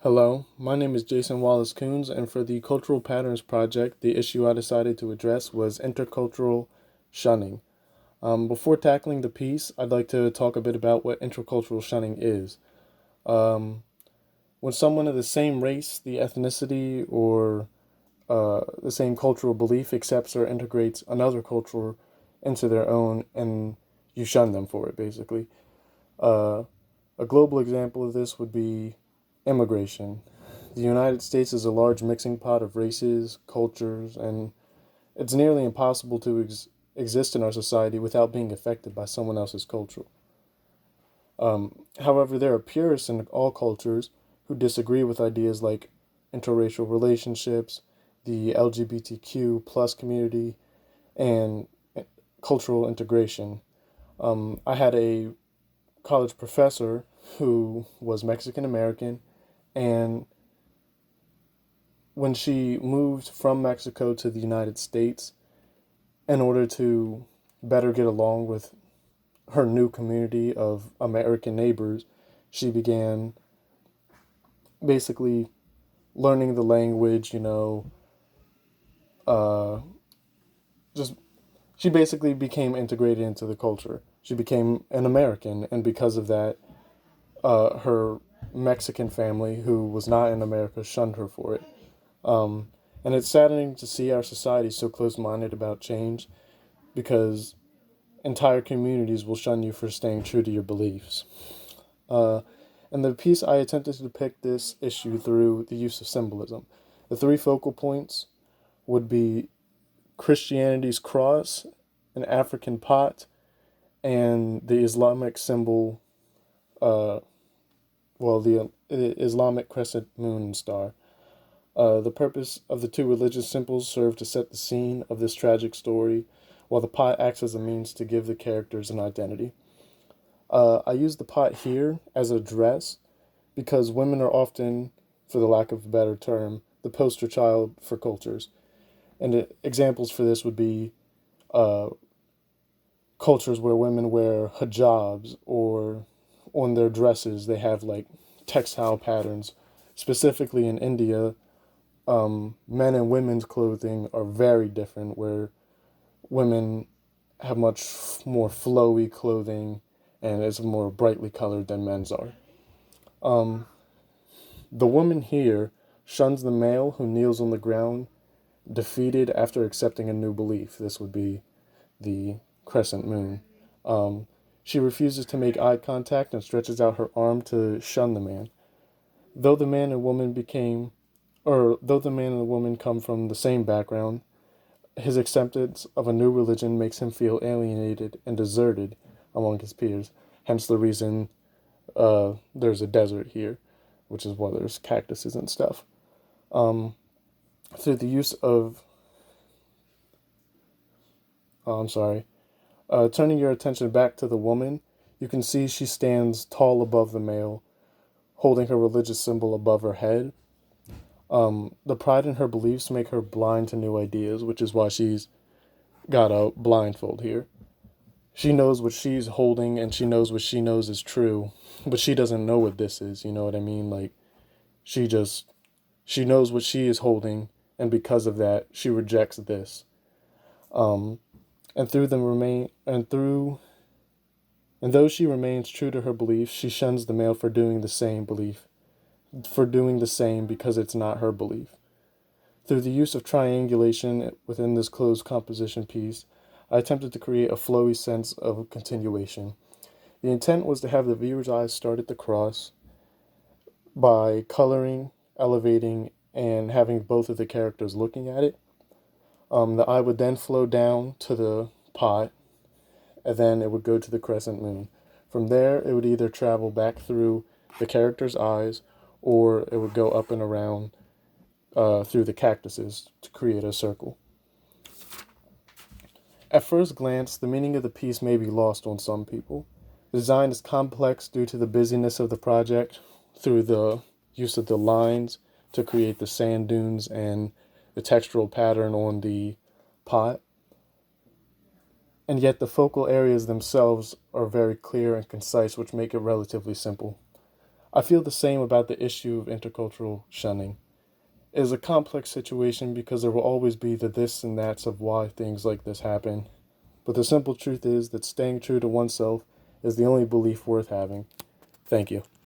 Hello, my name is Jason Wallace Coons, and for the Cultural Patterns Project, the issue I decided to address was intercultural shunning. Before tackling the piece, I'd like to talk a bit about what intercultural shunning is. Um, when someone of the same race, the ethnicity, or the same cultural belief accepts or integrates another culture into their own, and you shun them for it, basically. Uh, a global example of this would be immigration. The United States is a large mixing pot of races, cultures, and it's nearly impossible to exist in our society without being affected by someone else's culture. However, there are purists in all cultures who disagree with ideas like interracial relationships, the LGBTQ plus community, and cultural integration. I had a college professor who was Mexican American, and when she moved from Mexico to the United States, in order to better get along with her new community of American neighbors, she began basically learning the language, uh, just she basically became integrated into the culture. She became an American, and because of that, her Mexican family, who was not in America, shunned her for it. Um, and it's saddening to see our society so close minded about change because entire communities will shun you for staying true to your beliefs. Uh, in the piece, I attempted to depict this issue through the use of symbolism. The three focal points would be Christianity's cross, an African pot, and the Islamic symbol, uh, the Islamic crescent moon and star. The purpose of the two religious symbols serve to set the scene of this tragic story, while the pot acts as a means to give the characters an identity. I use the pot here as a dress because women are often, for the lack of a better term, the poster child for cultures. And examples for this would be uh, cultures where women wear hijabs or on their dresses they have like textile patterns. Specifically in India, men and women's clothing are very different, where women have much more flowy clothing and is more brightly colored than men's are. Um, the woman here shuns the male who kneels on the ground, defeated after accepting a new belief. This would be the crescent moon. Um, she refuses to make eye contact and stretches out her arm to shun the man. Though the man and woman became, or though the man and the woman come from the same background, his acceptance of a new religion makes him feel alienated and deserted among his peers. Hence the reason there's a desert here, which is why there's cactuses and stuff. Um, through the use of, I'm sorry, turning your attention back to the woman, you can see she stands tall above the male, holding her religious symbol above her head. The pride in her beliefs make her blind to new ideas, which is why she's got a blindfold here. She knows what she's holding and she knows what she knows is true, but she doesn't know what this is, you know what I mean? Like, she just, she knows what she is holding, and because of that, she rejects this. Um, and through them remain, and through, and though she remains true to her beliefs, she shuns the male for doing the same because it's not her belief. Through the use of triangulation within this closed composition piece, I attempted to create a flowy sense of continuation. The intent was to have the viewer's eyes start at the cross by coloring, elevating, and having both of the characters looking at it. The eye would then flow down to the pot, and then it would go to the crescent moon. From there, it would either travel back through the character's eyes, or it would go up and around through the cactuses to create a circle. At first glance, the meaning of the piece may be lost on some people. The design is complex due to the busyness of the project, through the use of the lines to create the sand dunes and the textural pattern on the pot. And yet the focal areas themselves are very clear and concise, which make it relatively simple. I feel the same about the issue of intercultural shunning. It is a complex situation because there will always be the this and that's of why things like this happen. But the simple truth is that staying true to oneself is the only belief worth having. Thank you.